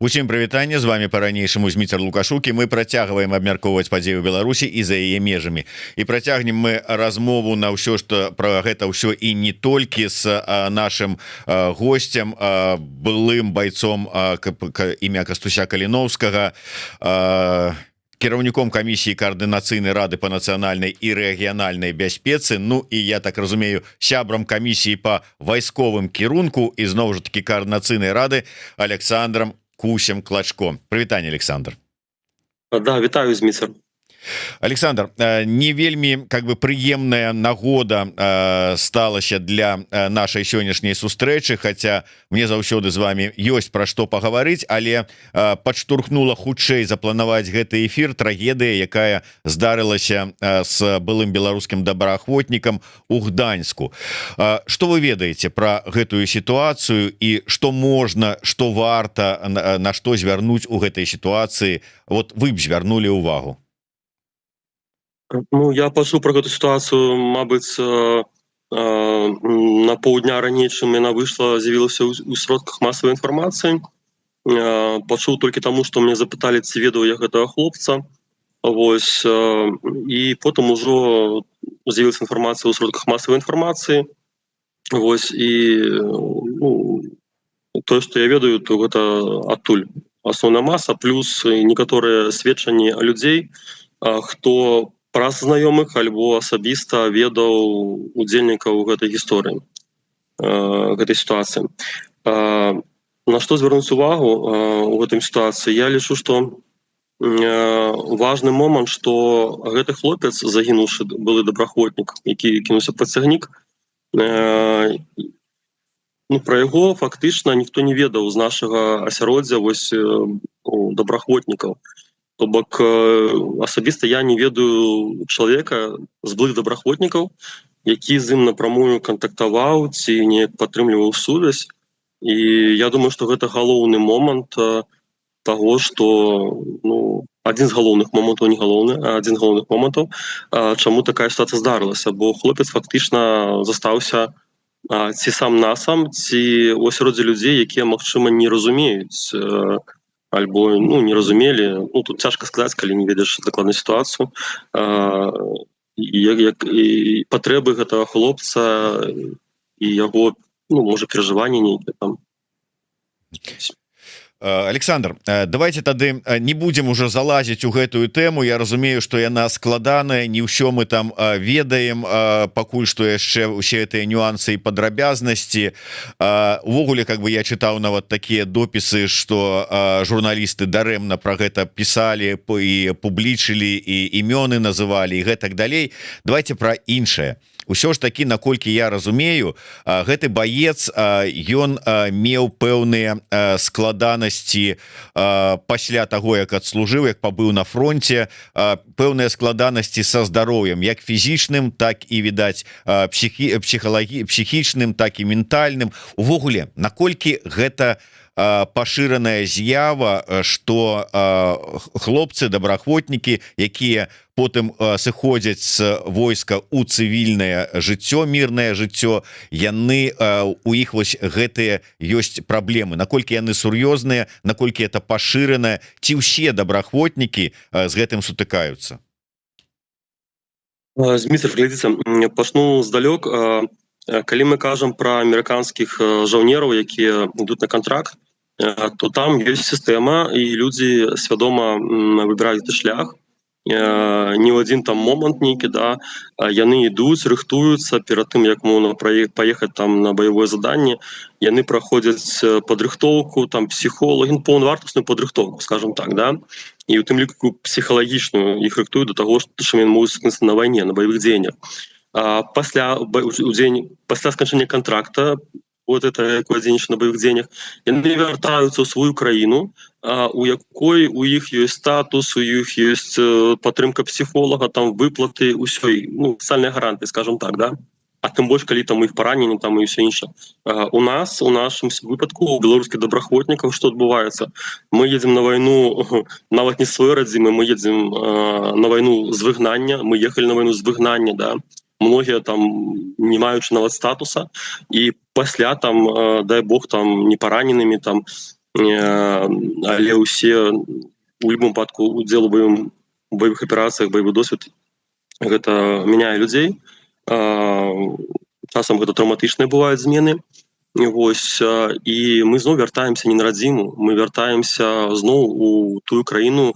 Усім прывітанне, з вами по-ранейшаму Зміцер Лукашук, і мы працягваем абмяркоўваць падзею Беларусі і за яе межамі. І працягнем мы размову на ўсё, што пра гэта ўсё і не толькі з нашым госцем, былым байцом імя Кастуся Каліновскага, кіраўніком камісіі каардынацыйнай рады па нацыянальнай і рэгіянальнай бяспецы. Ну і я так разумею, сябрам камісіі па вайсковым кірунку і зноў жа такі каардынацыйнай рады Александром Кусем Клачко. Прывітанне, Александр. Да, вітаю, Зміцер. Александр, не вельмі прыемная нагода сталася для нашай сённяшняй сустрэчы, хаця мне заўсёды з вами ёсць пра што пагаварыць, але падштурхнула хутчэй запланаваць гэты эфір трагедыя, якая здарылася з былым беларускім добраахвотнікам у Гданьску. Што вы ведаеце пра гэтую сітуацыю і што можна, што варта, на што звярнуць у гэтай сітуацыі? Вот вы б звярнулі ўвагу. Ну, я пачуў пра гэту сітуацыю, мабыць, на паўдня раней, чым яна выйшла, з'явілася ў сродках масавай інфармацыі. Пачуў толькі таму, што мне запыталі, ці ведаў я гэтага хлопца. Вось, і потым ужо з'явілася інфармацыя ў сродках масавай інфармацыі. Вось, і тое, што я ведаю, то гэта адтуль асноўная маса, плюс некаторыя сведчанні людзей, хто праз знаёмых альбо асабіста ведаў удзельнікаў гэтай гісторыі, гэтай сітуацыі. На што звярнуць увагу ў гэтай сітуацыі? Я лічу, што важны момант, што гэты хлопец, загінуўшы былы добраахвотнік, які кінуўся пад цягнік, пра яго фактычна ніхто не ведаў з нашага асяроддзя вось добраахвотнікаў. То бок асабіста я не ведаю чалавека з былых добраахвотнікаў, які з ім напрамую кантактаваў ці неяк падтрымліваў сувязь. І я думаю, што гэта галоўны момант таго, што адзін з галоўных момантаў, не галоўны, а адзін з галоўных момантаў, чаму такая сітуацыя здарылася, бо хлопец фактычна застаўся ці сам-насам, ці ў асяроддзі людзей, якія, магчыма, не разумеюць альбо не разумелі. Тут цяжка сказаць, калі не ведаеш дакладную сітуацыю, і патрэбы гэтага хлопца і яго, можа, перажыванні нейкія там. Александр, давайте тады не будем уже залазіць у гэтую тэму. Я разумею, што яна складаная, не ўсё мы там ведаем, пакуль што яшчэ усе гэтыя нюансы і падрабязнасці. Увогуле, я чытаў нават такія допісы, што журналісты дарэмна пра гэта пісалі і публічылі, і імёны называлі, і гэтак далей. Давайте пра іншае. Усё ж такі, наколькі я разумею, гэты баец, ён меў пэўныя складанасці пасля таго, як адслужыў, як пабыў на фронте, пэўныя складанасці са здароўем, як фізічным, так і, відаць, псіхічным, так і ментальным. Увогуле, наколькі гэта пашыраная з'ява, што хлопцы, добраахвотнікі, якія потым сыходзяць з войска ў цывільнае жыццё, мірнае жыццё, яны, у іх вось гэтыя ёсць праблемы, наколькі яны сур'ёзныя, наколькі это пашыранае, ці ўсе добраахвотнікі з гэтым сутыкаюцца? Зміцер, глядзіце, пачну здалёк. Калі мы кажам пра амерыканскіх жаўнераў, якія ідуць на кантракт, то там ёсць сістэма, і людзі свядома выбіраюць гэты шлях. Не ў адзін там момант нейкі, яны ідуць, рыхтуюцца перад тым, як можна паехаць там на баявое заданне, яны праходзяць падрыхтоўку, там псіхолагі, паўнавартасную падрыхтоўку, скажем так, і ў тым ліку псіхалагічную іх рыхтуюць да таго, што яны могуць скончыцца на вайне, на баявых дзеяннях. Пасля сканчэння кантракта, вот это дзейнічае на баявых дзеяннях, яны вяртаюцца ў сваю краіну, у якой у іх ёсць статус, у іх ёсць падтрымка псіхолага, там выплаты, ўсёй, сацыяльныя гарантыі, скажем так, а тым больш, калі там у іх параненні, там і ўсё іншае. У нас, у нашым выпадку, у беларускіх добраахвотнікаў, што адбываецца? Мы едзем на вайну, нават не сваёй радзімы, мы едзем на вайну з выгнання, мы ехалі на вайну з выгнання, многія там не маючы нават статуса, і пасля там, дай Бог, там не параненымі, там але ўсе у любым выпадку удзел у баявых аперацыях, баявы досвед гэта мяняе людзей. Часам гэта траўматычныя бываюць змены. Вось, і мы зноў вяртаемся не на радзіму, мы вяртаемся зноў у тую краіну,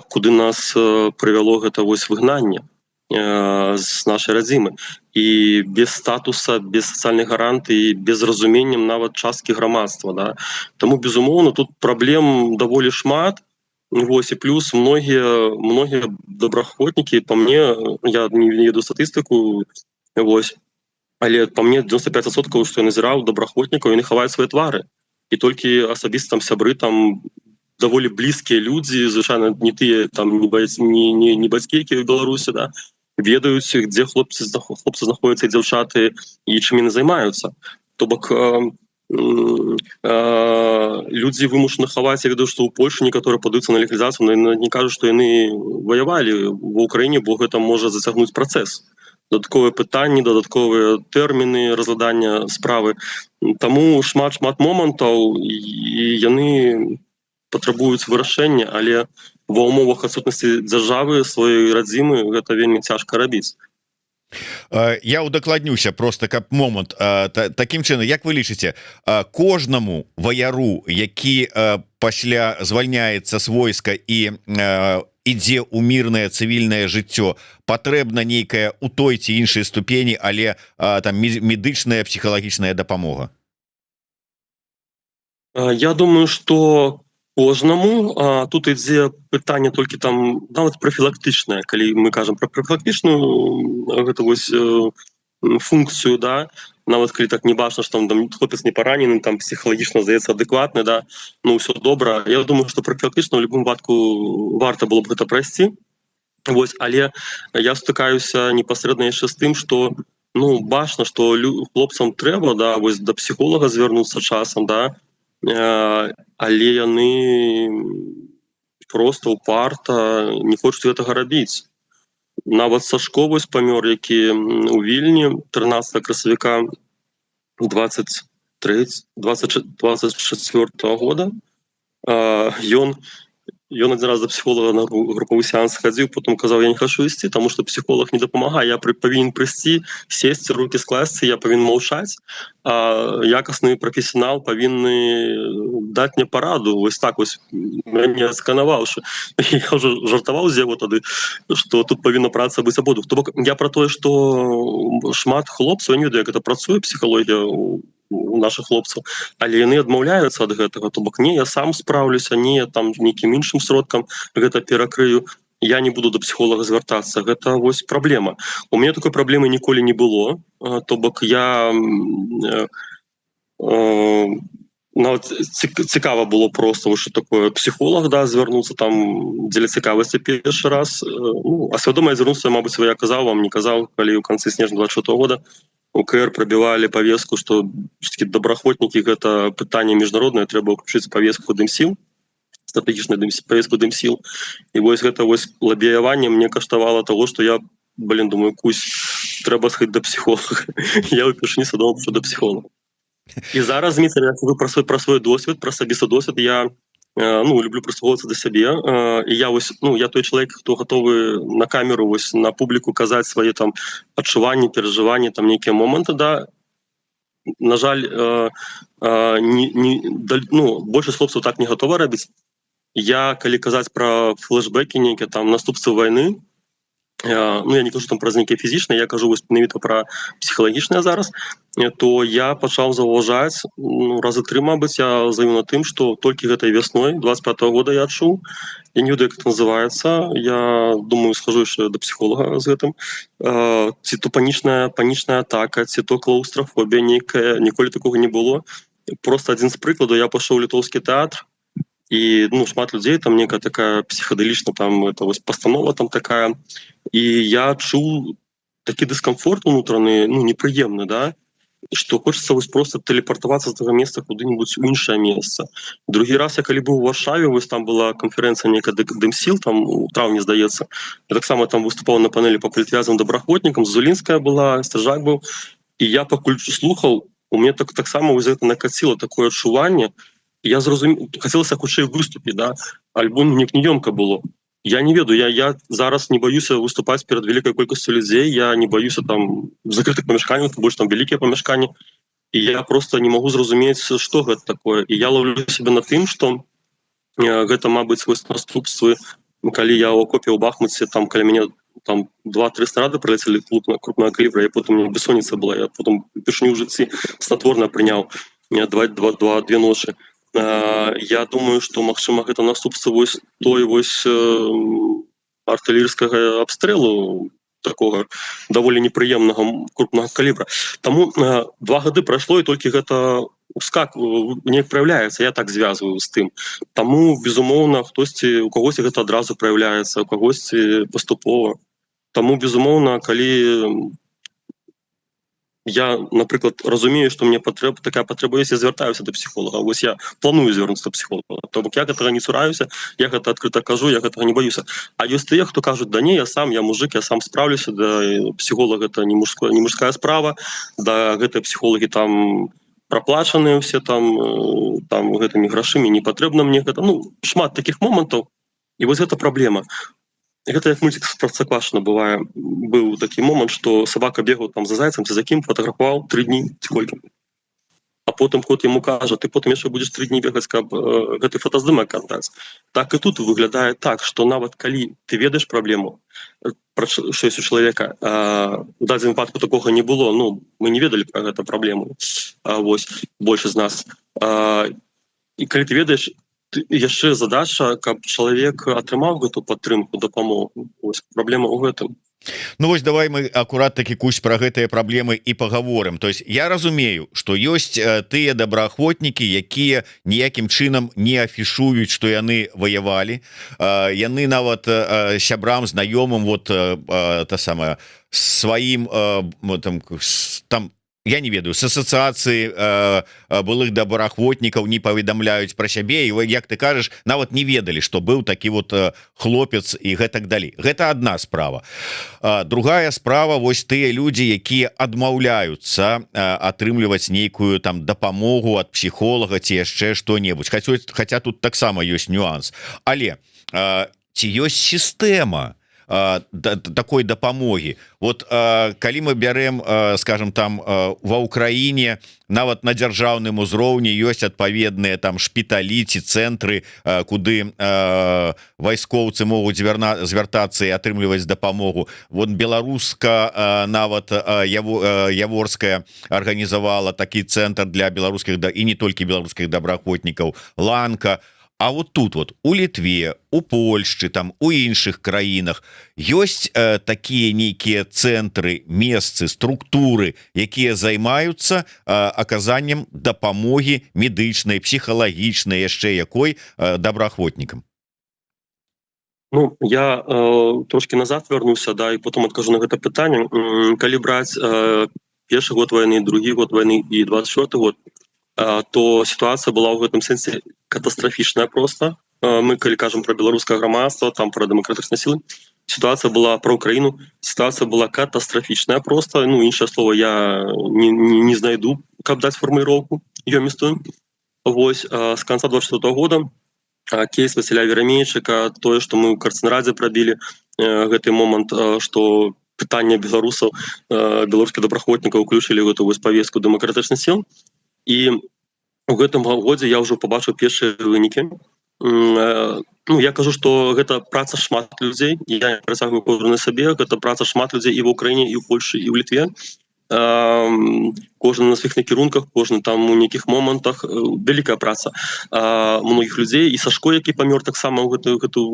куды нас прывяло гэта вось выгнанне з нашай радзімы. І без статуса, без сацыяльнай гарантыі, без разуменнем нават часткі грамадства. Да? Таму, безумоўна, тут праблем даволі шмат. Вось, і плюс многія добраахвотнікі, па мне, я не веду статыстыку, вось, але па мне 95%, што я назіраў добраахвотнікаў, яны хаваюць свае твары. І толькі асабіста там сябры, там даволі блізкія людзі, звычайна не тыя там не бацькі, якія ў Беларусі, да, ведаюць, дзе хлопцы знаходзяцца і дзяўчаты, і чым яны займаюцца. То бок людзі вымушаны хаваць, я ведаю, што ў Польшы некаторыя падаюцца на легалізацыю, но не кажуць, што яны ваявалі ва ўкраіне, бо гэта можа зацягнуць працэс. Дадатковыя пытанні, дадатковыя тэрміны разглядання справы. Таму шмат момантаў, і яны патрабуюць вырашэння, але ва ўмовах адсутнасці дзяржавы, сваёй радзімы, гэта вельмі цяжка рабіць. Я удакладнюся просто каб момант таким чынам, як вы лічыце, кожнаму ваяру, які пасля звальняецца з войска і ідзе ў мірнае цывільнае жыццё, патрэбна нейкая у той ці іншай ступені, але там медычная, псіхалагічная дапамога? Я думаю, што кожнаму. Тут ідзе пытанне толькі там нават профілактычнае, калі мы кажам пра профілактычную гэта вось функцыю, да, нават калі так не бачна, што там хлопец не паранены, там псіхалагічна здаецца адэкватны, да, ну ўсё добра. Я думаю, што профілактычна ў любым выпадку варта было б гэта прайсці. Вось, але я стыкаюся непасрэдна яшчэ з тым, што ну бачна, што хлопцам трэба, да, вось да псіхолага звярнуцца часам, да, але яны просто упарта не хочуць гэтага рабіць. Нават Сашко вось памёр, які у Вільні 13 красавіка 24 года. Ён один раз до психолога на групповый сеанс ходил, потом сказал, я не хочу идти, потому что психолог не допомагает, я повинен прийти, сесть, руки скласти, я повинен молчать, а якостный профессионал повинен дать мне пораду. Ось так ось меня сканавал, что я уже жартовал з яго тады, что тут повинна праца быць абодвух. То бок я про тое, что шмат хлопцаў, я не ведаю, як это працуе псіхалогія у наших хлопцаў, але яны адмаўляюцца ад гэтага. То бок не, я сам справлюся, не там нейкім іншым сродкам гэта перакрыю, я не буду до псіхолога звяртацца. Гэта вось праблема. У мяне такой праблемы ніколі не было. То бок я нават цікава было просто, что такое псіхолог, да, звярнуцца там дзеля цікавасці першы раз. Ну, а свядома я звярнуўся, мабыць, я казаў вам, не казаў, калі ў канцы снежня 24 года УКР пробивали повестку, что добраахвотнікі гэта пытанне міжнароднае, трэба ўключыць повестку дымсіл, стратэгічную повестку дымсіл. І вось гэта вось лабіяванне мне каштавала того, что я, думаю, кусь, трэба схаць да псіхолога. Я ўпершыню садаў до псіхолога. І зараз, Дмітрий, я про свой досвед, про асабісты досвед, я люблю прислухоўвацца да сябе. І я вось, я той чалавек, хто гатовы на камеру, вось на публіку казаць свае там адчуванні, перажыванні, там нейкія моманты, да. На жаль, большасць хлопцаў так не гатова рабіць. Я, калі казаць пра флешбекі нейкія, там наступствы вайны, я не кажу там пра нейкія фізічныя, я кажу вось менавіта пра псіхалагічныя зараз, то я пачаў заўважаць, разы 3, мабыць, я заявіў на тым, што толькі гэтай вясной 25-го года я адчуў, я не ведаю, як это называецца, я думаю, схожу яшчэ да псіхолага з гэтым, ці то панічная атака, ці то клаустрафобія нейкая, ніколі такога не было. Просто адзін з прыкладаў, я пашоў у літоўскі тэатр, і шмат людзей, там некая такая псіхадэлічна, там это вось пастанова там такая, і я адчуў такі дыскамфорт унутраны, непрыемны, да, што хочацца вось просто тэлепартавацца з таго месца куды-нибудь у іншае месца. Другі раз я калі быў у Варшаве, вось там была канферэнцыя нейкая дымсіл, там у траўні, здаецца. Я таксама там выступаў на панелі па палітвязным добраахвотнікам, Зулінская была, Сцяжак быў, і я пакуль слухаў, у мяне таксама вось гэта накаціла такое адчуванне. Я зразумеў, хацелася хутчэй выступіць, да, альбо некніёмка было. Я не ведаю, я зараз не баюся выступаць перад вялікай колькасцю людзей, я не баюся там закрытых памяшканняў, больш там вялікія памяшканні, і я просто не магу зразумець, што гэта такое. І я ловлю сябе на тым, што гэта, мабыць, вось наступствы, калі я ў акопе ў Бахмуце, там каля мяне там 2-3 снарады прылецелі крупная калібра, і потым мне бессонніца была, я потым упершыню ў жыцці снатворна прыняў 2 ночы. Я думаю, што магчыма гэта наступства вось той вось артылерыйскага абстрэлу, такога даволі непрыемнага крупнага калібра. Таму 2 гады прайшло, і толькі гэта неяк праяўляецца, я так звязваю з тым. Таму, безумоўна, хтосьці, у кагосьці гэта адразу праяўляецца, у кагосьці паступова. Таму, безумоўна, калі я, напрыклад, разумею, што мне такая патрэба ёсць, я звяртаюся да псіхолага. Вось я планую звярнуцца да псіхолага. То бок я гэтага не цураюся, я гэта адкрыта кажу, я гэтага не баюся. А ёсць тыя, хто кажуць: да не, я мужик, я сам справлюся, да псіхолог гэта не мужская справа, да гэтыя псіхолагі там праплачаныя ўсе там гэтымі грашымі, не патрэбна мне гэта. Ну, шмат такіх момантаў, і вось гэта праблема. Гэта як мультик з Простоквашино бывае. Быў такі момант, што сабака бегаў там за зайцам, ці за кім, фатаграфаваў 3 дні, ці колькі. А потым кот яму кажа: ты потым яшчэ будзеш 3 дні бегаць, каб гэты фотаздымак аддаць. Так і тут выглядае так, што нават калі ты ведаеш праблему, што ёсць у чалавека, у дадзеным выпадку такога не было, ну, мы не ведалі пра гэту праблему, вось, большасць з нас. І калі ты ведаеш, яшчэ задача, каб чалавек атрымаў гэту падтрымку, дапамогу. Вось праблема ў гэтым. Ну вось давай мы акурат такі кусь пра гэтыя праблемы і пагаворым. То есть я разумею, што ёсць тыя добраахвотнікі, якія ніякім чынам не афішуюць, што яны ваявалі. Яны нават сябрам, знаёмым, вот та самая сваім там я не ведаю, с асацыяцыі былых добраахвотнікаў не паведамляюць пра сябе, і як ты кажаш, нават не ведалі, што быў такі вот хлопец і гэтак далей. Гэта адна справа. Другая справа, вось тыя людзі, якія адмаўляюцца атрымліваць нейкую там дапамогу ад псіхолага ці яшчэ што-небудзь. Хаця тут таксама ёсць нюанс. Але ці ёсць сістэма такой дапамогі? Вот калі мы бярем, скажем, там ва Ўкраіне, нават на дзяржаўным узроўні ёсць адпаведныя там шпіталі ці цэнтры, куды вайскоўцы могуць звяртацца і атрымліваць дапамогу. Вот беларуска, нават Яворская арганізавала такі цэнтр для беларускіх, і не толькі беларускіх добраахвотнікаў, Ланка. А вот тут вот у Літве, у Польшчы, там у іншых краінах ёсць такія нейкія цэнтры, месцы, структуры, якія займаюцца аказаннем дапамогі медычнай, псіхалагічнай, яшчэ якой добраахвотнікам? Ну, я трошки назад вярнуся, да, і потым адкажу на гэта пытанне. Калі браць першы год вайны, другі год вайны і 24 год, то ситуация была ў гэтым сэнсе катастрафічная просто. Мы, калі кажам пра беларускае грамадства, там пра дэмакратычныя сілы, ситуация была пра Украіну, ситуация была катастрафічная просто. Ну, іншае слово я не знайду, каб даць фармуліроўку ёмістую. Вось, з канца 24 года кейс Васіля Верамейчыка, тое, што мы ў Карцэнрадзе прабілі гэты момант, што пытанне беларусаў, беларускіх добраахвотнікаў уключылі гэту вось павестку дэмакратычных сіл. І у гэтым годзе я ўжо пабачыў першыя вынікі. Ну, я кажу, што гэта праца шмат людзей, я працягваю кожны на сабе, гэта праца шмат людзей і ў Украіне, і ў Польшы, і ў Літве. Кожны на сваіх накірунках, кожны там у нейкіх момантах, вялікая праца многіх людзей. І Сашко, які памёр, таксама гэту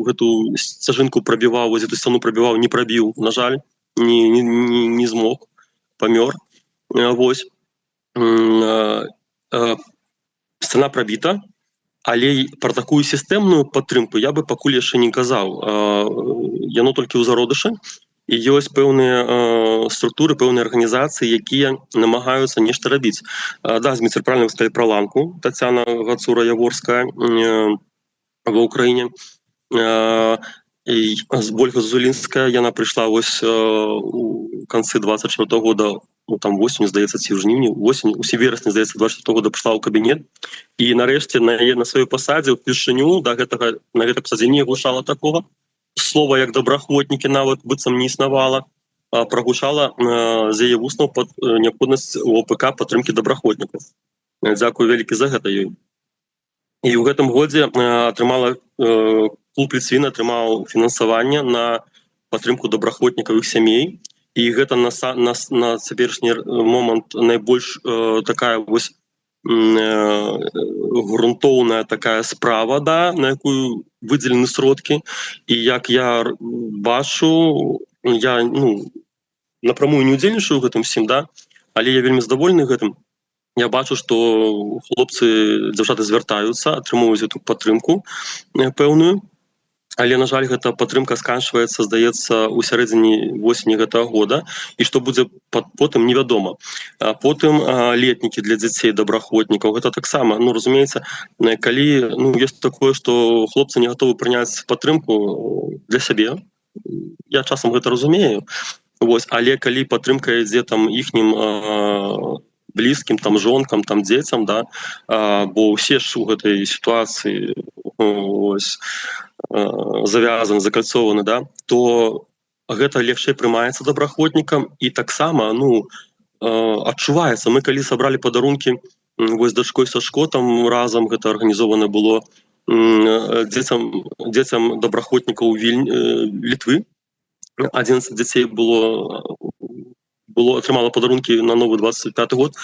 сцяжынку прабіваў, вось эту сцяну прабіваў, не прабіў, на жаль, не змог, памёр. Вось. Сцена прабіта, але пра такую сістэмную падтрымку я бы пакуль яшчэ не казаў. Яно толькі ў зародышы, і ёсць пэўныя структуры, пэўныя арганізацыі, якія намагаюцца нешта рабіць. Да, Зміцер правильно сказалі пра Ланку, Тацяна Гацура-Яворская ва Ўкраіне. І Ольга Зазулінская, яна прыйшла вось у канцы 24 года ну, там восенню, здаецца, ці ў жніўні, восень, у верасні, здаецца, 24 года прыйшла ў кабінет, і нарэшце на сваёй пасадзе ўпершыню да гэтага на гэтай пасадзе не гучала такога слова, як добраахвотнікі, нават быццам не існавала, прагучала з яе вуснаў неабходнасць у ОПК падтрымкі добраахвотнікаў. Дзякую вялікі за гэта ёй. І ў гэтым годзе атрымала клуб Ліцвін атрымаў фінансаванне на падтрымку добраахвотнікаў іх сямей, і гэта на цяперашні момант найбольш такая вось грунтоўная такая справа, да, на якую выдзелены сродкі. І як я бачу, я напрамую не удзельнічаю ў гэтым всім, да, але я вельмі задаволены гэтым. Я бачу, што хлопцы, дзяўчаты звяртаюцца, атрымоўваюць эту падтрымку пэўную, але, на жаль, гэта падтрымка сканчваецца, здаецца, у сярэдзіне восені гэтага года, і што будзе потым, невядома. Потым летнікі для дзяцей добраахвотнікаў, гэта таксама, разумеецца, калі ёсць такое, што хлопцы не гатовы прыняць падтрымку для сябе, я часам гэта разумею, але калі падтрымка ідзе там іхнім блізкім, там жонкам, там дзецям, да, бо ўсе ж у гэтай сітуацыі завязаны, закальцованы, да, то гэта легчэй прымаецца добраахвотнікам, і таксама адчуваецца. Мы калі сабралі падарункі вось дачкой Сашко, там разам гэта арганізована было дзецям добраахвотнікаў Літвы, 11 дзяцей атрымала падарункі на новы 25 год.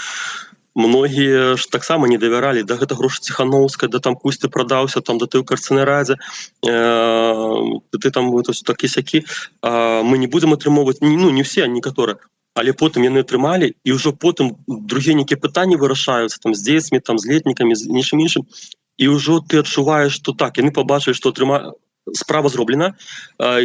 Многія ж таксама не давяралі, да гэта грошы Ціхановскай, да там кусь ты прадаўся, там да ты ў карцэнерадзе, ты там такі-сякі. Мы не будзем атрымоўваць, не ўсе, а некаторыя, але потым яны атрымалі, і ўжо потым другія нейкія пытанні вырашаюцца там з дзецьмі, там з летнікамі, з нечым іншым, і ўжо ты адчуваеш, што так, яны пабачылі, што справа зроблена,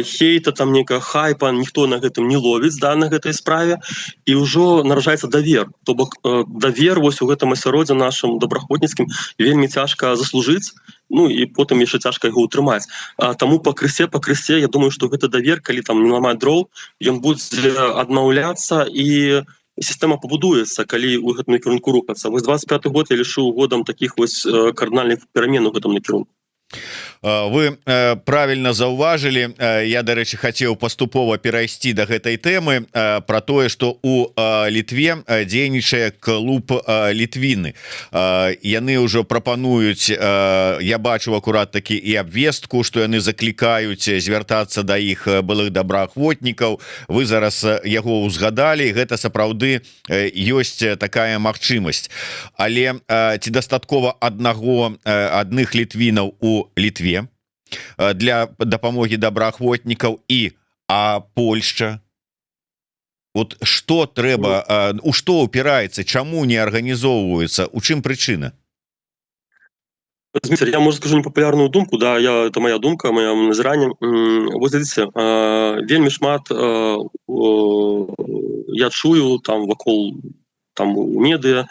хейта, там нейкага хайпа ніхто на гэтым не ловіць, да, на гэтай справе, і ўжо нараджаецца давер. То бок давер вось у гэтым асяроддзі нашым добраахвотніцкім вельмі цяжка заслужыць, і потым яшчэ цяжка яго ўтрымаць. Таму пакрысе, я думаю, што гэты давер, калі там не ламаць дроў, ён будзе аднаўляцца, і сістэма пабудуецца, калі ў гэтым накірунку рухацца. Вось 25 год я лічу годам такіх вось кардынальных перамен у гэтым накірунку. Вы правильно заўважылі. Я, дарэчы, хацеў паступова перайсці да гэтай тэмы про тое, што у Літве дзейнічае клуб Літвіны. Яны ўжо прапануюць, я бачу акурат такі і абвестку, што яны заклікаюць звяртацца да іх былых добраахвотнікаў. Вы зараз яго ўзгадалі, гэта сапраўды ёсць такая магчымасць. Але ці дастаткова адных літвінаў у Літве для дапамогі добраахвотнікаў, Польшча? Вот што трэба, у што упіраецца, чаму не арганізоўваюцца, у чым прычына? Дмитрий, я, может, скажу непопулярную думку, да, это моя думка, моя назіранне. Вот глядзіце, вельмі шмат я чую там вакол там у медыа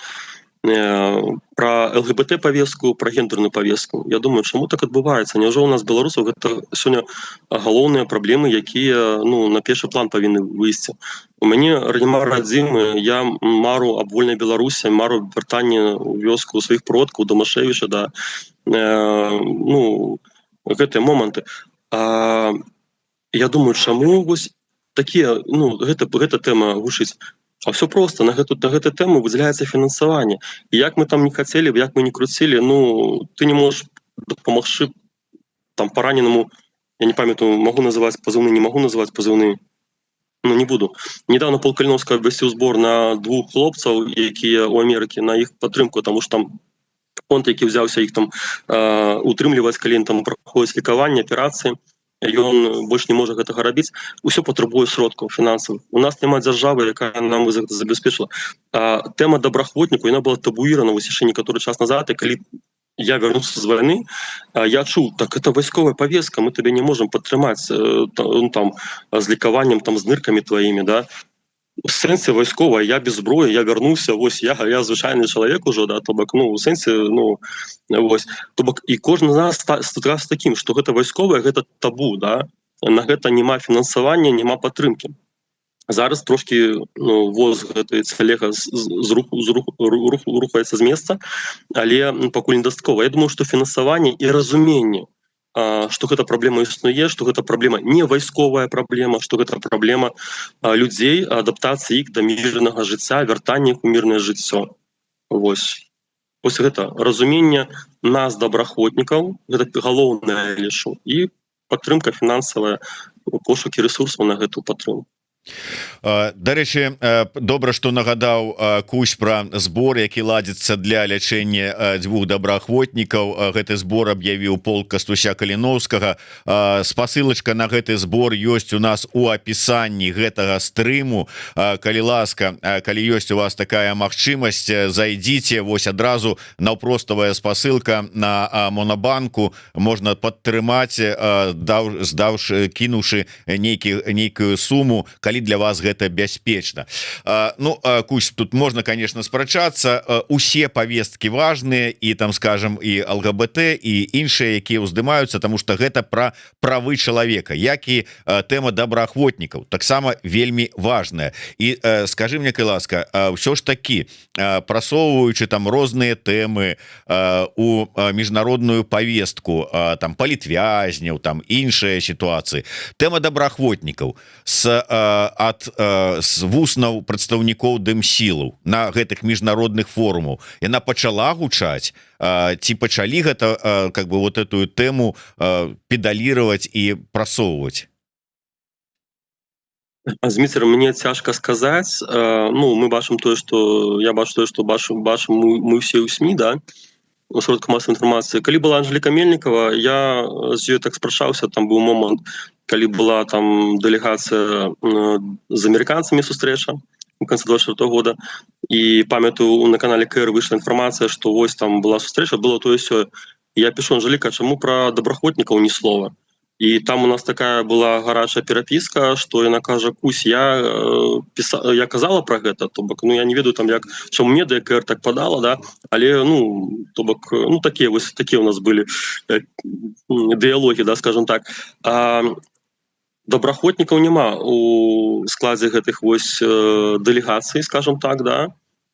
про ЛГБТ повестку, про гендерную повестку. Я думаю, чаму так адбываецца? Няўжо у нас беларусаў гэта сёння галоўныя праблемы, якія на першы план павінны выйсці. У мяне радзімы, я мару аб вольнай Беларусі, мару вяртанне ў вёску сваіх продкаў, Домашевіча, да, гэтыя моманты. Я думаю, чаму вось такія, гэта тэма гучыць. А все просто, на гэту тэму выдзяляецца фінансаванне. І як мы там не хацелі, як мы не круцілі, ты не можаш дапамагчы там параненаму, я не памятаю, магу называць пазыўны, не магу называць пазыўны, не буду. Недавно Пол Каліновскі абвясціў збор на 2 хлопцаў, якія ў Амерыкі, на іх падтрымку, таму што там фонд, які ўзяўся іх там утрымліваць, калі там праходзіць лікаванне, аперацыі, ён больш не можа гэтага рабіць. Усё патрабуе сродкаў фінансавых. У нас няма дзяржавы, якая нам гэта забяспечыла. Тэма добраахвотнікаў, яна была табуіравана вось яшчэ некаторы час назад, і калі я вярнуўся з вайны, я чуў, так это вайсковая повестка, мы табе не можам падтрымаць там з лікаваннем, там з ныркамі тваімі, да. У сэнсе вайсковая, я без зброі, я вярнуўся, вось я звычайны чалавек ужо, да, то бок, у сэнсе, вось, то бок, і кожны з нас стыкаўся з такім, што гэта вайсковая, гэта табу, да, на гэта няма фінансавання, няма падтрымкі. зараз трошки воз гэтай цалега рухаецца з месца, але пакуль недастаткова. Я думаю, што фінансаванне і разуменне, што гэта праблема існуе, што гэта праблема не вайсковая праблема, што гэта праблема людзей, адаптацыі іх да мірнага жыцця, вяртання іх у мірнае жыццё. Вось гэта разуменне нас, добраахвотнікаў, гэта галоўнае, лічу, і падтрымка фінансавая, пошукі рэсурсаў на гэту падтрымку. Дарэчы, добра, што нагадаў Кусь пра збор, які ладзіцца для лячэння 2 добраахвотнікаў. Гэты збор аб'явіў полк Кастуся Каліноўскага. Спасылачка на гэты збор ёсць у нас у апісанні гэтага стрыму. Калі ласка, калі ёсць у вас такая магчымасць, зайдзіце, вось адразу наўпроставая спасылка на Монабанку, можна падтрымаць, кінуўшы нейкую суму, калі для вас гэта бяспечна. Кусь, тут можна, конечно, спрачацца. Усе повесткі важныя, і там, скажем, і ЛГБТ, і іншыя, якія ўздымаюцца, тому что гэта пра правы чалавека, як і тэма добраахвотнікаў, таксама вельмі важная. І скажи мне, калі ласка, ўсё ж такі, прасоўваючы там розныя тэмы у міжнародную повестку, там палітвязняў, там іншыя сітуацыі, тэма добраахвотнікаў з вуснаў прадстаўнікоў дэмсілаў на гэтых міжнародных форумаў яна пачала гучаць, ці пачалі гэта как бы вот эту тэму педалировать і прасоўваць? Зміцер, мне цяжка сказаць. Мы бачым тое, што я бачу тое, што бачым мы ўсе ў СМІ, да, у сродках масавай інфармацыі. Калі была Анжэліка Мельнікова, я з ёй так спрачаўся, там быў момант, калі была там дэлегацыя з амерыканцамі сустрэча у канцы 24 года, і памятаю, на канале КР выйшла інфармацыя, што вось там была сустрэча, было тое сёе. Я пішу: Анжэліка, чаму пра добраахвотнікаў ні слова? І там у нас такая была гарачая перапіска, што яна кажа: Кусь, я казала пра гэта, то бок, я не ведаю там, як, чаму медыа КР так падала, да, але, то бок, такія у нас былі дыялогі, да, скажем так. Добраахвотнікаў няма у складзе гэтых вось дэлегацый, скажем так, да,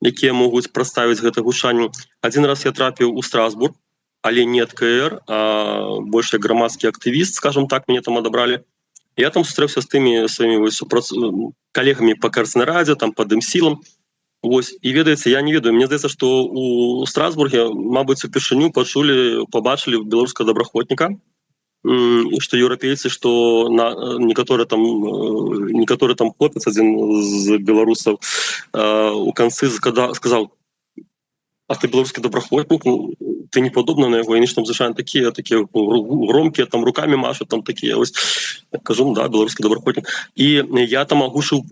якія могуць прадставіць гэта гучанне. Адзін раз я трапіў у Страсбург, але не ад КР, а больш як грамадскі актывіст, скажем так, мяне там адабралі. Я там сустрэўся з тымі сваімі калегамі па Карцнарадзе, там па дэмсілам. Вось, і ведаеце, я не ведаю, мне здаецца, што у Страсбурге, мабыць, упершыню пабачылі беларускага добраахвотніка, і што еўрапейцы, што некаторы там хлопец адзін з беларусаў у канцы сказаў: а ты беларускі добраахвотнік, ты не падобна на яго, яны ж там звычайна такія громкія, там руками машут, там такія, ось, кажу, да, беларускі добраахвотнік. І я там агушыў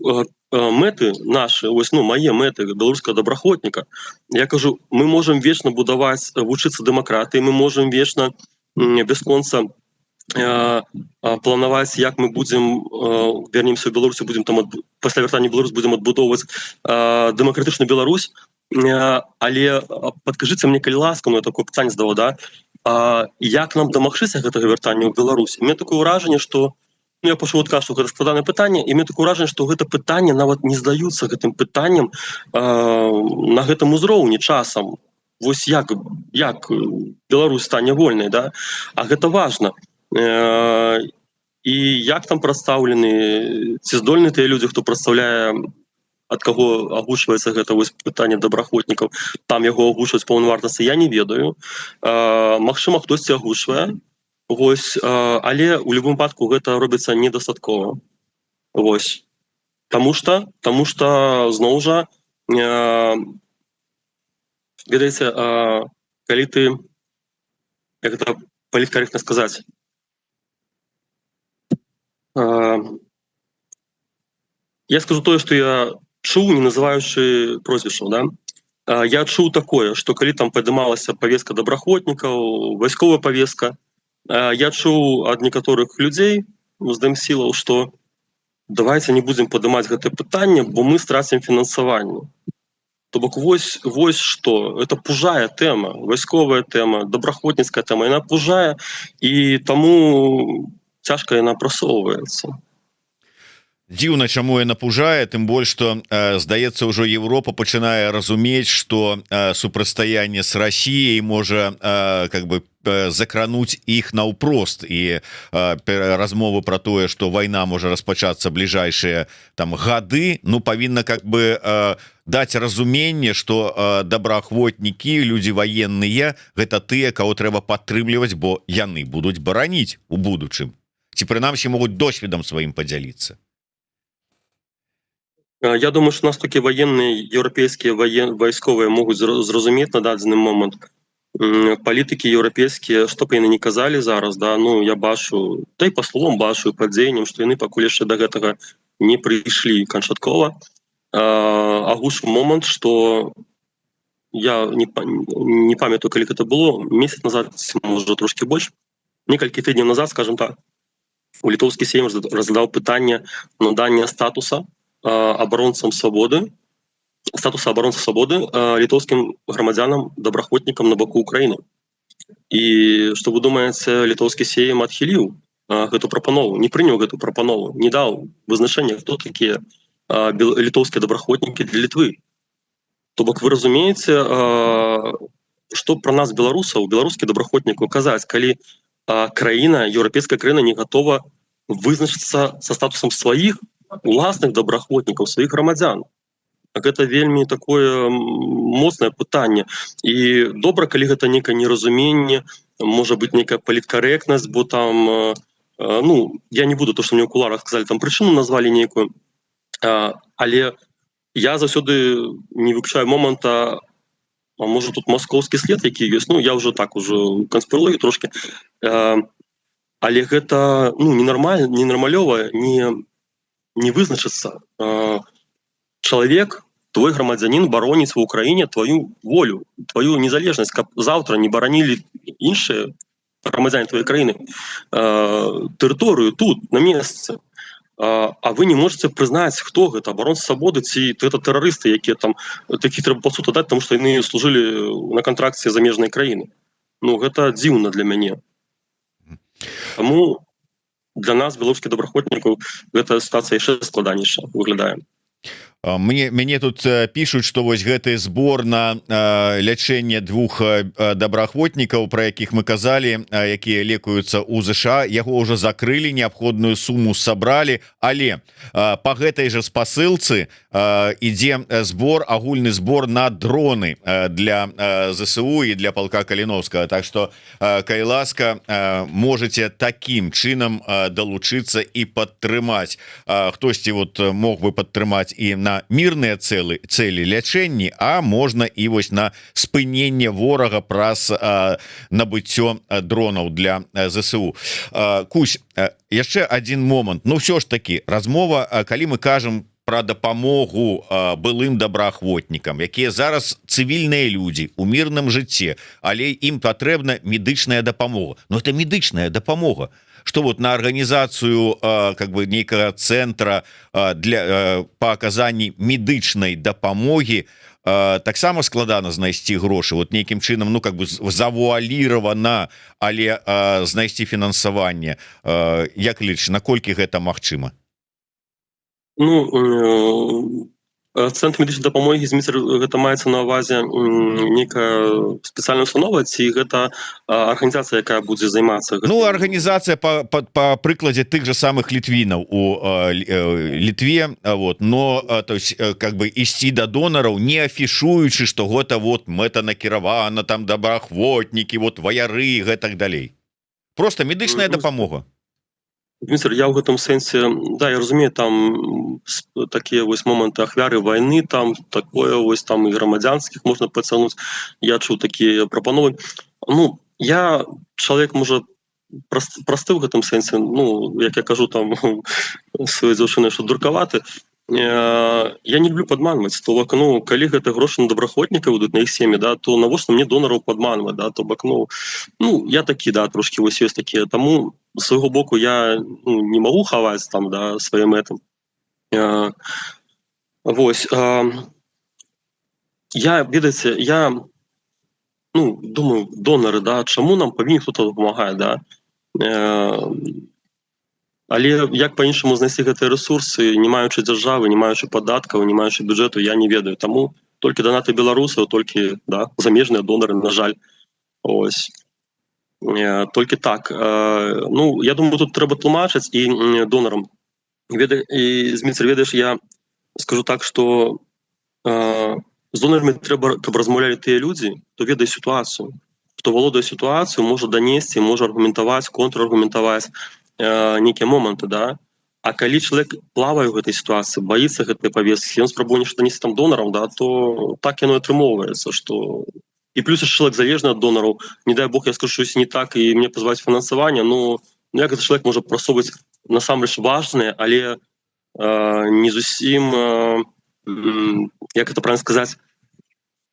мэты нашы, ось, мае мэты беларускага добраахвотніка. Я кажу, мы можам вечна будаваць, вучыцца дэмакратыі, мы можам вечна бясконца планаваць, як мы будзем, вернемся ў Беларусі, будзем там пасля вяртання Беларусь будзем адбудоўваць дэмакратычную Беларусь, але падкажыце мне, калі ласка, такое пытанне задала, да, як нам дамагчыся гэтага вяртання ў Беларусі? Мне такое ўражанне, што я пачуў адказ, што гэта складанае пытанне, і мне такое ўражанне, што гэта пытанне нават не здаюцца гэтым пытаннем на гэтым узроўні часам. Вось як Беларусь стане вольнай, да? А гэта важна. І як там прадстаўлены, ці здольны тыя людзі, хто прадстаўляе, ад каго агучваецца гэта вось пытанне добраахвотнікаў, там яго агучваюць паўнавартасці, я не ведаю. Магчыма, хтосьці агучвае, вось, але ў любым выпадку гэта робіцца недастаткова. Вось. Таму што зноў жа, ведаеце, калі ты, як гэта паліткарэктна сказаць, я скажу тое, што я чуў, не называючы прозвішчаў, да? Я чуў такое, што калі там падымалася павестка добраахвотнікаў, вайсковая павестка, я чуў ад некаторых людзей з дэмсілаў, што давайце не будзем падымаць гэтае пытанне, бо мы страцім фінансаванне. То бок вось што, это пужае тэма, вайсковая тэма, добраахвотніцкая тэма, яна пужае, і таму цяжка яна прасоўваецца. Дзіўна, чаму яна пужае, тым больш што здаецца ўжо Еўропа пачынае разумець, што супрацьстаянне з Расіяй можа как бы закрануць іх наўпрост, і размовы про тое, што вайна можа распачацца бліжэйшыя там гады, ну павінна как бы даць разуменне, што добраахвотнікі, людзі ваенныя, гэта тыя, каго трэба падтрымліваць, бо яны будуць бараніць у будучым, ці прынамсі могуць досведам сваім падзяліцца. Я думаю, что настолькі военные европейские войсковые могут зразуметь на дадзены момент. Палітыкі еўрапейскія, што б яны не казалі зараз, да, ну я бачу, да і па словам бачу, па дзеянням, што яны пакуль яшчэ да гэтага не прыйшлі канчаткова. Агушу момант, што я не памятаю, калі гэта было, месяц назад, можа трошки больш, некалькі тыдняў назад, скажем так, у літоўскі сейм разглядаў пытанне надання статуса абаронцам свабоды, статуса абаронца свабоды літоўскім грамадзянам, добраахвотнікам на баку Украіны. І што вы думаеце, літоўскі сейм адхіліў гэту прапанову, не прыняў гэту прапанову, не даў вызначэння, хто такія літоўскія добраахвотнікі для Літвы. То бок вы разумееце, што пра нас, беларусаў, беларускіх добраахвотнікаў казаць, калі краіна, еўрапейская краіна не гатова вызначыцца са статусам сваіх уласных добраахвотнікаў, сваіх грамадзян. Гэта вельмі такое моцнае пытанне. І добра, калі гэта некае неразуменне, можа быць некая паліткарэктнасць, бо там, ну, я не буду то, што мне ў куларах сказалі, там прычыну назвалі нейкую, але я заўсёды не выключаю моманта, а можа тут маскоўскі след, які ёсць, ну, я ўжо так ужо канспірологію трошки, але гэта, ну, ненармалёва, не вызначыцца. Чалавек, твой грамадзянін бароніць ва ўкраіне твою волю, твою незалежнасць, каб заўтра не баранілі іншыя грамадзяне твоей краіны тэрыторыю тут, на месцы. А вы не можете прызнаць, хто гэта, абаронца свабоды ці гэта тэрарысты, якія там, такіх трэба пад суд аддаць, таму што яны служылі на кантракце замежнай краіны. Ну, гэта дзіўна для мяне. Таму для нас, беларускіх добраахвотнікаў, гэта сітуацыя яшчэ складанейшая выглядае. Мяне тут пишут, что вось гэты збор на лячэнне двух добраахвотнікаў, про якіх мы казалі, якія лекуюцца ў ЗША, яго ўжо закрылі, неабходную суму сабралі, але по гэтай же спасылцы ідзе збор, агульны збор на дроны для ЗСУ і для полка Каліновскага. Так что, калі ласка, можете таким чынам далучыцца і падтрымаць. Хтосьці вот мог бы падтрымаць і на мірныя цэлі лячэнні, а можна і вось на спыненне ворага праз набыццё дронаў для ЗСУ. Кусь, яшчэ один момант. Ну ўсё ж таки размова, калі мы кажам про дапамогу былым добраахвотнікам, якія зараз цывільныя людзі у мірным жыцці, але ім патрэбна медычная дапамога. Но это медычная дапамога. Что вот на организацию как бы некого центра для по оказании медычной дапамогі таксама складана знайсці грошы, вот нейкім чынам, ну как бы завуалирована, але знайсці фінансаванне. Як лічыш, наколькі гэта магчыма? Ну, центр медычнай дапамогі, Зміцер, гэта маецца на ўвазе нейкая спецыяльная установа, ці гэта арганізацыя, якая будзе займацца? Ну, арганізацыя по прыкладзе тых же самых літвінаў у Літве, вот, но то есть как бы ісці да донараў, не афішуючы, што гэта вот мэта накіравана, там добраахвотнікі, вот ваяры і гэтак далей. Просто медычная дапамога. Дміцер, я ў гэтым сэнсе, да, я разумею, там такія вось моманты ахвяры вайны, там такое вось там і грамадзянскіх можна пацягнуць. Я чуў такія прапановы. Ну, я чалавек, можа, просты ў гэтым сэнсе, ну, як я кажу там сваёй дзяўчыне, што дуркаваты. Я не люблю падманваць, то бок, ну, калі гэта грошы на добраахвотнікаў ідуць на іх сем'і, да, то навошта мне донараў падманваць, да, то бок, ну, я такі, да, трошки вось ёсць такія, таму з свайго боку я не магу хаваць там, да, свае мэты. Вось, я, ведаеце, я, ну, думаю, донары, да, чаму нам павінен хто-то дапамагаць, да, Але як по-іншаму знайсці гэтыя рэсурсы, не маючы дзяржавы, не маючы падаткаў, не маючы бюджэту, я не ведаю. Таму толькі данаты беларусаў, толькі замежныя донары, на жаль. Ось. Толькі так. Ну, я думаю, тут трэба тлумачыць і донарам. І, Зміцер, ведаеш, я скажу так, што з донарами трэба, каб размаўлялі тыя людзі, хто ведае сітуацыю, хто валодае сітуацыю, можа данесці, можа аргументаваць, контраргументаваць нейкія моманты, да? А калі чалавек плавае ў гэтай сітуацыі, баіцца гэтай павесткі, ён спрабуе нешта данесці там донарам, да, то так яно і атрымоўваецца, што і плюс чалавек залежны ад донараў. Не дай Бог, я скажу щось не так і мне пазваць фінансаванне, ну як гэты чалавек можа прасоўваць насамрэч важныя, але не зусім, як это правильно сказаць,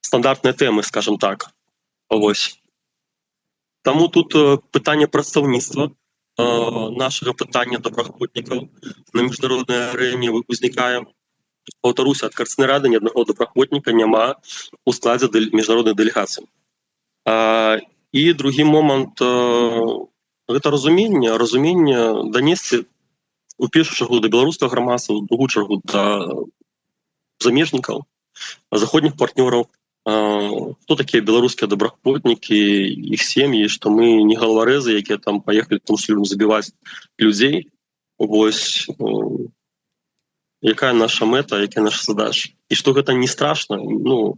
стандартныя тэмы, скажем так. Вось. Таму тут пытанне прадстаўніцтва нашага пытання добраахвотнікаў на міжнароднай арэне узнікае. Паўтаруся, ад Карцінай рады ні аднаго добраахвотніка няма у складзе міжнароднай дэлегацыі. І другі момант, гэта разуменне данесці у першую чаргу да беларускага грамадства, у другую чаргу да замежнікаў, заходніх партнёраў, хто такія беларускія добраахвотнікі, іх сем'і, што мы не галаварэзы, якія там паехалі там шлюбам забіваць людзей. Вось якая наша мэта, якая наша задача. І што гэта не страшна, ну,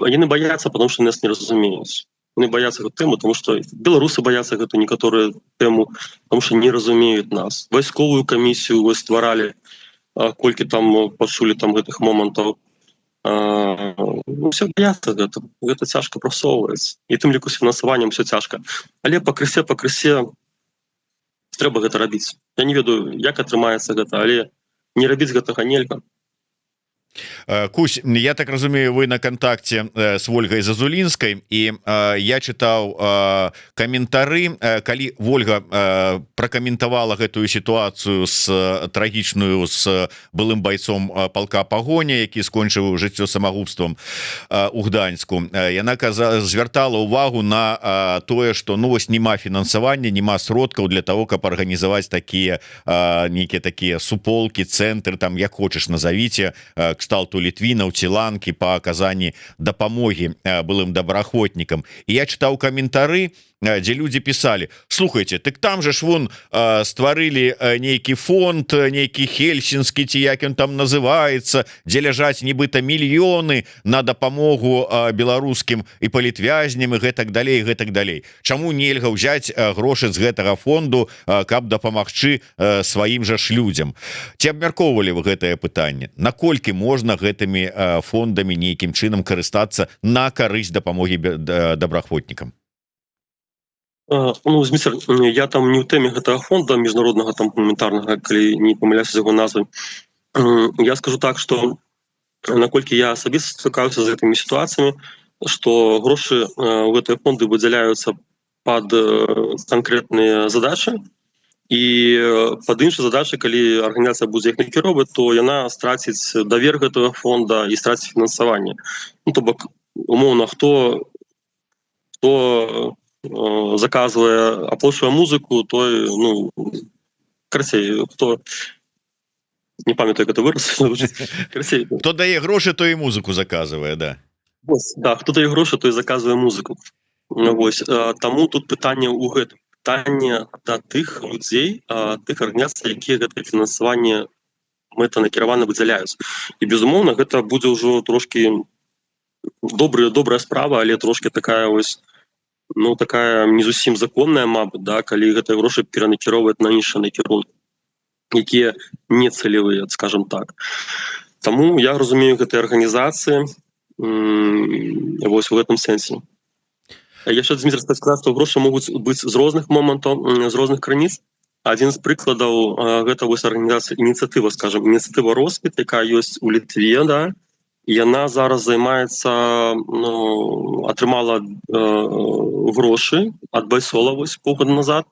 яны баяцца, потому што нас не разумеюць. Яны баяцца гэту тэму, тому што беларусы баяцца гэту некаторую тэму, потому што не разумеюць нас. Вайсковую камісію стваралі, колькі там пачулі там гэтых момантаў. Ну, все баяцца гэта. Гэта цяжка прасоўваецца. І тым ліку з фінансаваннем все цяжка. Але пакрысе трэба гэта рабіць. Я не ведаю, як атрымаецца гэта, але не рабіць гэтага нельга. Кусь, я так разумею, вы на контакте с Вольгай Зазулінскай, і я чытаў каментары, калі Вольга пракаментавала гэтую сітуацыю з трагічную з былым байцом палка Пагоня, які скончыў жыццё самагубствам у Гданьску. Яна звяртала увагу на тое, што ну вось няма фінансавання, няма сродкаў для того, каб арганізаваць такія нейкія такія суполкі, цэнтры, там як хочаш назавіце, кшталту літвінаў ці ланкі па аказанні дапамогі былым добраахвотнікам. І я чытаў каментары, дзе людзі пісалі: слухайте, так там же ж вон стварылі нейкі фонд, нейкі хельсінскі ці як ён там называецца, дзе ляжаць нібыта мільёны на дапамогу беларускім і палітвязням і гэтак далей. Чаму нельга ўзяць грошы з гэтага фонду, каб дапамагчы сваім жа ж людзям? Ці абмяркоўвалі вы гэтае пытанне? Наколькі можна гэтымі фондамі нейкім чынам карыстацца на карысць дапамогі добраахвотнікам? Ну, Зміцер, я там не ў тэме гэтага фонда міжнароднага там гуманітарнага, калі не памыляюся з яго назвай. Я скажу так, што наколькі я асабіста стыкаюся з гэтымі сітуацыямі, што грошы ў гэтыя фонды выдзяляюцца пад канкрэтныя задачы, і пад іншыя задачы, калі арганізацыя будзе іх накіроўваць, то яна страціць давер гэтага фонда і страціць фінансаванне. Ну, то бок, умоўна, хто заказвае, аплачвае музыку, той, ну, карацей, хто не памятаю, як гэта выраз. Карацей, хто дае грошы, той і музыку заказвае, да. Вось, да, хто дае грошы, той заказвае музыку. Вось, таму тут пытанне ў гэтым. Пытанне да тых людзей, тых арганізацый, якія гэтае фінансаванне мэтанакіравана выдзяляюць. І, безумоўна, гэта будзе ўжо трошкі добрая справа, але трошкі такая вось, ну, такая не зусім законная, мабыць, да, калі гэтыя грошы перанакіроўваць на іншыя накірункі, якія не цэлевыя, скажем так. Таму я разумею гэтыя арганізацыі вось у гэтым сэнсе. Яшчэ, Зміцер, сказаць, што грошы могуць быць з розных момантаў, з розных крыніц. Адзін з прыкладаў гэта вось арганізацыя ініцыятыва, скажем, ініцыятыва Роспіт, якая ёсць у Літве, да, яна зараз займаецца, ну, атрымала грошы ад байсола вось паўгода назад,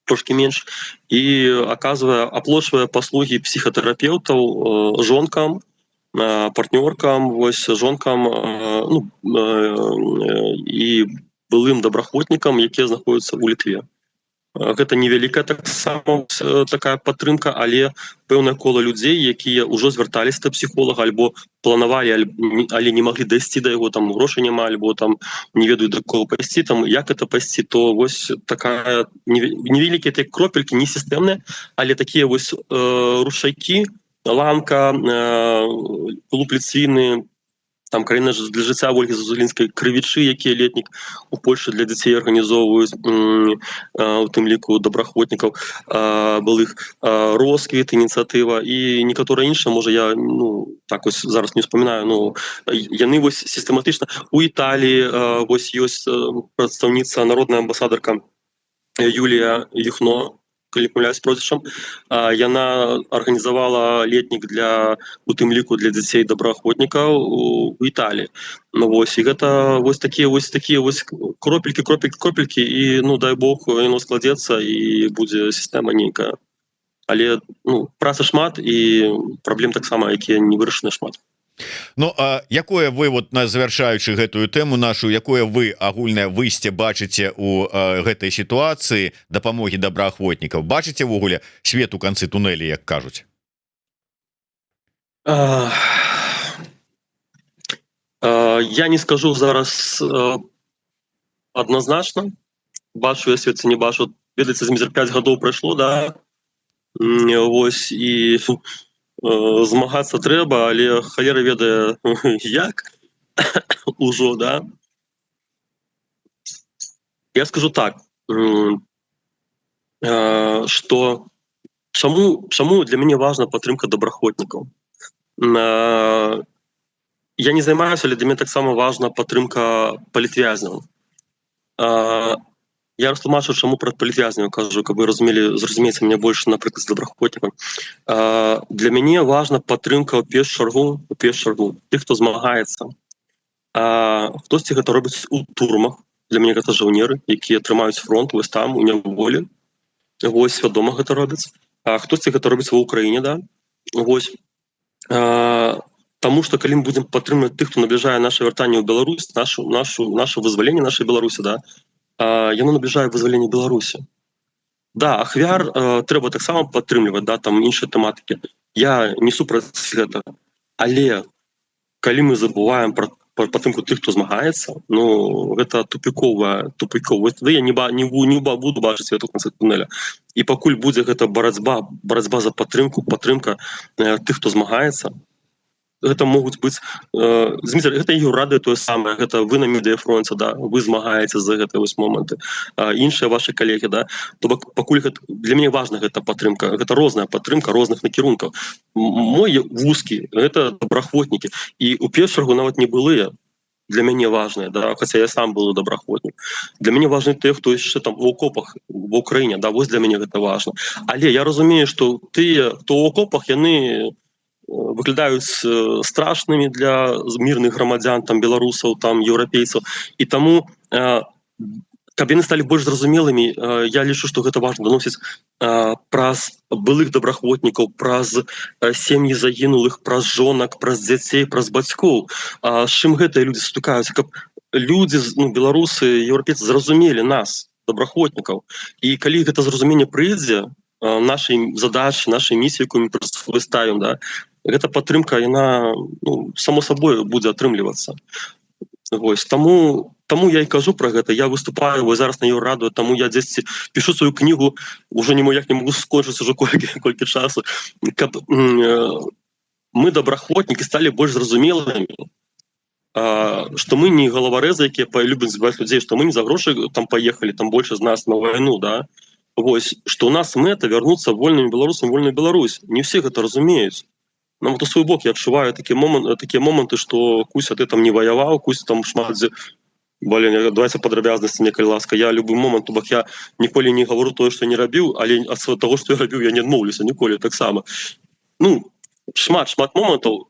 трошки менш, і аплачвае паслугі псіхатэрапеўтаў жонкам, партнёркам, вось жонкам, ну, і былым добраахвотнікам, якія знаходзяцца ў Літве. Гэта невялікая таксама такая падтрымка, але пэўнае кола людзей, якія ўжо звярталіся да псіхолага альбо планавалі, але не маглі дайсці да яго, там грошай няма, альбо там не ведаюць да кого пайсці, там як это пайсці, то вось такая невялікія так кропелькі, не сістэмныя, але такія вось рушайкі, ланка, клуб Ліцвіны, там краіна для жыцця Ольгі Зазулінскай, крывічы, якія летнік у Польшы для дзяцей арганізоўваюць, у тым ліку добраахвотнікаў былых, росквіт, ініцыятыва і некаторыя іншыя, можа я так вось зараз не успамінаю, ну яны вось сістэматычна у Італіі вось ёсць прадстаўніца, народная амбасадарка Юлія Юхно, калі памыляюсь прозвішчам, яна арганізавала летнік для, у тым ліку для дзяцей добраахвотнікаў у Італіі. Ну вось, і гэта вось такія вось кропелькі, і ну дай Бог яно складзецца і будзе сістэма нейкая. Але працы шмат і праблем таксама, якія не вырашаны, шмат. Ну а якое вы вот завяршаючы гэтую тэму нашу, якое вы агульнае выйсце бачыце у гэтай сітуацыі дапамогі добраахвотнікаў? Бачыце ўвогуле свет у канцы тунэлі, як кажуць? Я не скажу зараз адназначна, бачу я свет ці не бачу, ведаеце, 5 гадоў прайшло, да, вось, і змагацца трэба, але халера ведае як ужо, да. Я скажу так, што чаму для мяне важна падтрымка добраахвотнікаў. Я не займаюся, але для мяне таксама важна падтрымка палітвязняў. Я растлумачу, чаму пра палітвязняў кажу, каб вы зразумееце мяне больш, напрыклад, з добраахвотнікам. Для мяне важна падтрымка ў першую чаргу тых, хто змагаецца. Хтосьці гэта робіць у турмах, для мяне гэта жаўнеры, якія трымаюць фронт вось там, у няволі. Вось, свядома гэта робіць. Хтосьці гэта робіць ва ўкраіне, да. Вось. Таму што калі мы будзем падтрымліваць тых, хто набліжае наша вяртанне ў Беларусь, наша вызваленне нашай Беларусі, да, яно набліжае вызваленне Беларусі. Да, ахвяр трэба таксама падтрымліваць, да, там іншыя тэматыкі. Я не супраць гэтага. Але калі мы забываем пра падтрымку тых, хто змагаецца, ну гэта тупіковая. Я не буду бачыць свет у канцы тунэля. І пакуль будзе гэта барацьба за падтрымка тых, хто змагаецца, гэта могуць быць, Зміцер, гэта і радыё тое самае, гэта вы на медыяфронце, да, вы змагаеце за гэтыя вось моманты, іншыя вашы калегі, да, то бок пакуль для мяне важна гэта падтрымка, гэта розная падтрымка розных накірункаў. Мой вузкі, гэта добраахвотнікі, і ў першую чаргу нават не былыя, для мяне важныя, да, хаця я сам был добраахвотнік. Для мяне важны тыя, хто яшчэ там у окопах ва ўкраіне, да, вось для мяне гэта важна. Але я разумею, што тыя, хто ў окопах, яны выглядаюць страшнымі для мірных грамадзян, там беларусаў, там еўрапейцаў, і таму каб яны сталі больш зразумелымі, я лічу, што гэта важна даносіць праз былых добраахвотнікаў, праз сем'і загінулых, праз жонак, праз дзяцей, праз бацькоў. З чым гэтыя людзі сутыкаюцца, каб людзі, беларусы, еўрапейцы зразумелі нас, добраахвотнікаў. І калі гэта зразуменне прыйдзе, нашай задачы, нашай місіі, якую мы ставім, да, гэта падтрымка, яна само сабой будзе атрымлівацца. Вось, таму я і кажу пра гэта, я выступаю зараз на Еўраду, таму я дзесьці пішу сваю кнігу, уже ніяк не могу скончыць уже колькі часу, каб мы, добраахвотнікі, сталі больш зразумелымі, што мы не галаварэзы, якія любяць збіваць людзей, што мы не за грошы там паехалі, там больш з нас на вайну, да. Вось, што ў нас мэта вярнуцца вольнымі беларусамі, вольную Беларусь. Не ўсе гэта разумеюць. Нам у свой бок я адчуваю такія моманты, што Куся, ты там не ваяваў, Куся там шмат дзе, давайце падрабязнасці, некалі ласка. Я любы момант, бок я ніколі не гавару тое, што не рабіў, але ад таго, што я рабіў, я не адмоўлюся ніколі таксама. Шмат момантаў,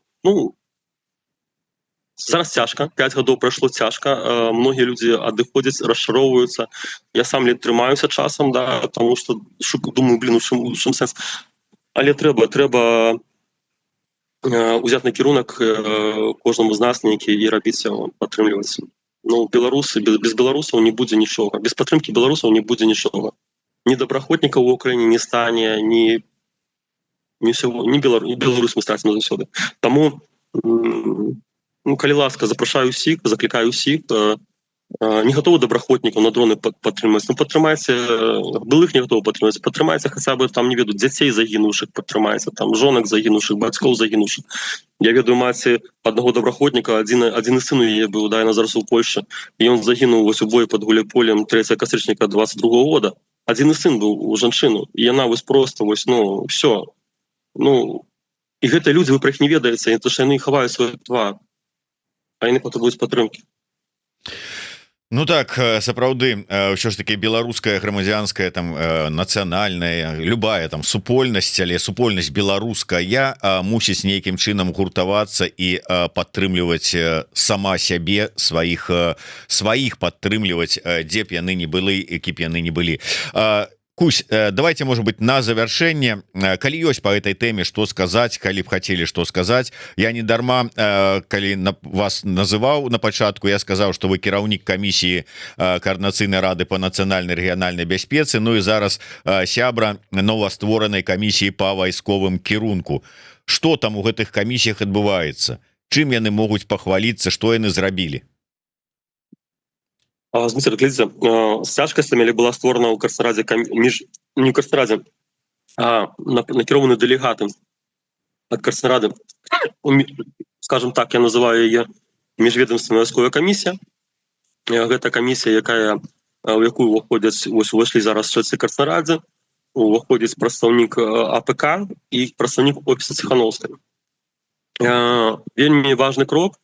зараз цяжка, 5 гадоў прайшло цяжка, многія людзі адыходзяць, расчароўваюцца. Я сам ледь трымаюся часам, да, таму што думаю, у чым сэнс. Але трэба узяць накірунак кожнаму з нас нейкі і рабіць яго, падтрымліваць. Беларусы, без беларусаў не будзе нічога. Без падтрымкі беларусаў не будзе нічога. ни добраахвотнікаў у Украіне не стане, ни Беларусь мы страцім заўсёды. Таму калі ласка, запрашаю ўсіх, заклікаю ўсіх, не гатовы добраахвотнікаў на дроны падтрымаць, падтрымайце былых, не гатовы падтрымаць, падтрымайце хаця бы там, не ведаю, дзяцей загінуўшых, падтрымайце там жонак загінуўшых, бацькоў загінуўшых. Я ведаю маці аднаго добраахвотніка, адзіны сын у яе быў, да, яна зараз у Польшы, і ён загінуў вось у бою пад Гуляйполем 3 кастрычніка 22 года. Адзіны сын быў у жанчыну, і яна вось просто вось, всё. І гэтыя людзі, вы пра іх не ведаеце, то што яны хаваюць свой твар, а яны патрабуюць падтрымкі. Ну так, сапраўды, ўсё ж таки беларуская, грамадзянская, там, нацыянальная, любая там супольнасць, але супольнасць беларуская мусіць нейкім чынам гуртавацца і падтрымліваць сама сябе, сваіх падтрымліваць, дзе б яны не былі, які б яны не былі. Кусь, давайте, может быть, на завершение, калі ёсць по этой теме что сказать, калі б хотели что сказать. Я не дарма, калі вас называў на пачатку, я сказаў, что вы кіраўнік камісіі координацыйнай рады по нацыянальнай рэгіянальнай бяспецы, ну і зараз сябра новастворанай камісіі по вайсковым кірунку. Что там у гэтых камісіях адбываецца? Чым яны могуць пахваліцца, што яны зрабілі? Дмитрий, глядзіце, з цяжкасцямі была створана ў Карснарадзе не ў Карснарадзе, а накірованы дэлегаты ад Карснарады. Скажем так, я называю яе міжведомственная вайсковая камісія. Гэта камісія, у якую увайшлі зараз чальцы Карснарадзе, уваходзіць прадстаўнік АПК і прадстаўнік офіса Ціхановскай. Вельмі важны крок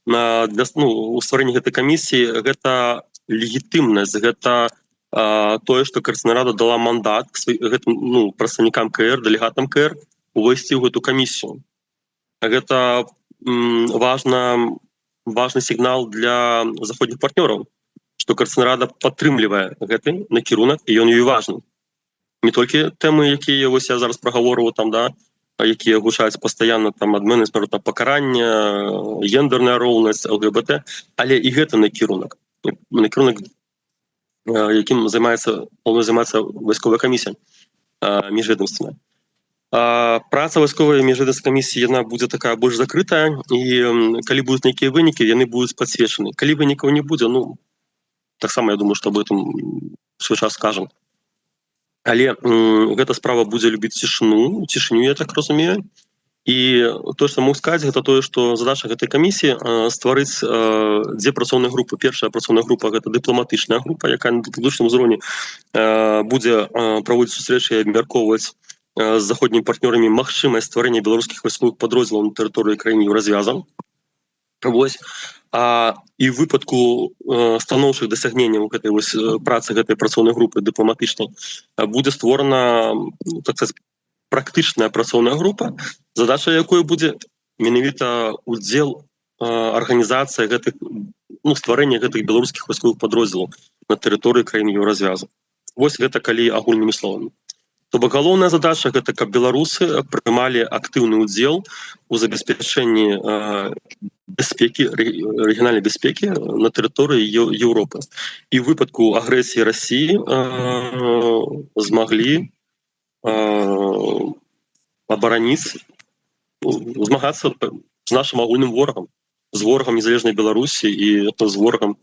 для стварэння гэтай камісіі — гэта легітымнасць, гэта тое, што Карснарада дала мандат гэтым прадстаўнікам КР, дэлегатам КР увайсці ў гэту камісію. Гэта важны сігнал для заходніх партнёраў, што Карснарада падтрымлівае гэты накірунак, і ён ёй важны. Не толькі тэмы, якія вось я зараз прагаворваў там, да, якія гучаюць пастаянна там ад мене, смяротнае пакаранне, гендерная роўнасць, ЛГБТ, але і гэты накірунак, якім займаецца вайсковая камісія міжведомственная. Праца вайсковай міжведомственнай камісіі, яна будзе такая больш закрытая, і калі будуць нейкія вынікі, яны будуць падсвечаны. Калі вынікаў не будзе, таксама я думаю, што об этом свой час скажам. Але гэта справа будзе любіць цішыню, я так разумею. І тое, што мог сказаць, гэта тое, што задача гэтай камісіі стварыць дзве працоўныя групы. Першая працоўная група — гэта дыпламатычная група, якая на дыпламатычным узроўні будзе праводзіць сустрэчы і абмяркоўваць з заходнімі партнёрамі магчымасць стварэння беларускіх вайсковых падроздзелаў на тэрыторыі краіны еўразвяза. Вось. І ў выпадку станоўчых дасягненняў гэтай працы гэтай працоўнай групы дыпламатычнай будзе створана, так сказаць, практычная працоўная група, задача якой будзе менавіта удзел арганізацыі гэтых, стварэння гэтых беларускіх вайсковых падроздзелаў на тэрыторыі краіны еўразвяза. Вось гэта калі агульнымі словамі. То бок галоўная задача — гэта каб беларусы прымалі актыўны ўдзел у забеспячэнні бяспекі, рэгіянальнай бяспекі на тэрыторыі Еўропы. І ў выпадку агрэсіі Расіі змаглі абараніць, змагацца з нашым агульным ворагам, з ворагам незалежнай Беларусі і з ворагам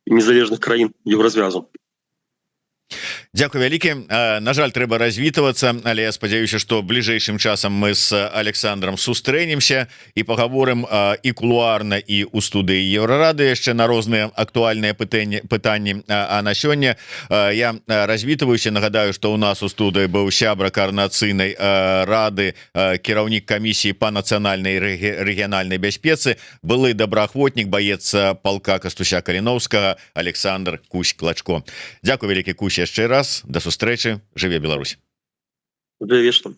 незалежных краін еўразвязу. Дзякуй вялікі. На жаль, трэба развітвацца, але я спадзяюся, што бліжэйшым часам мы з Александром сустрэнемся і пагаворым і кулуарна, і ў студыі Еўрарады яшчэ на розныя актуальныя пытанні. А на сёння я развітваюся, нагадаю, што ў нас у студыі быў сябра координацыйнай рады, кіраўнік камісіі па нацыянальнай рэгіянальнай бяспецы, былы добраахвотнік, баец палка Кастуся Каліноўскага Александр Кусь-Клачко. Дзякуй вялікі, Кусь, яшчэ раз. До сустрэчы. Жыве Беларусь. Жыве вечна.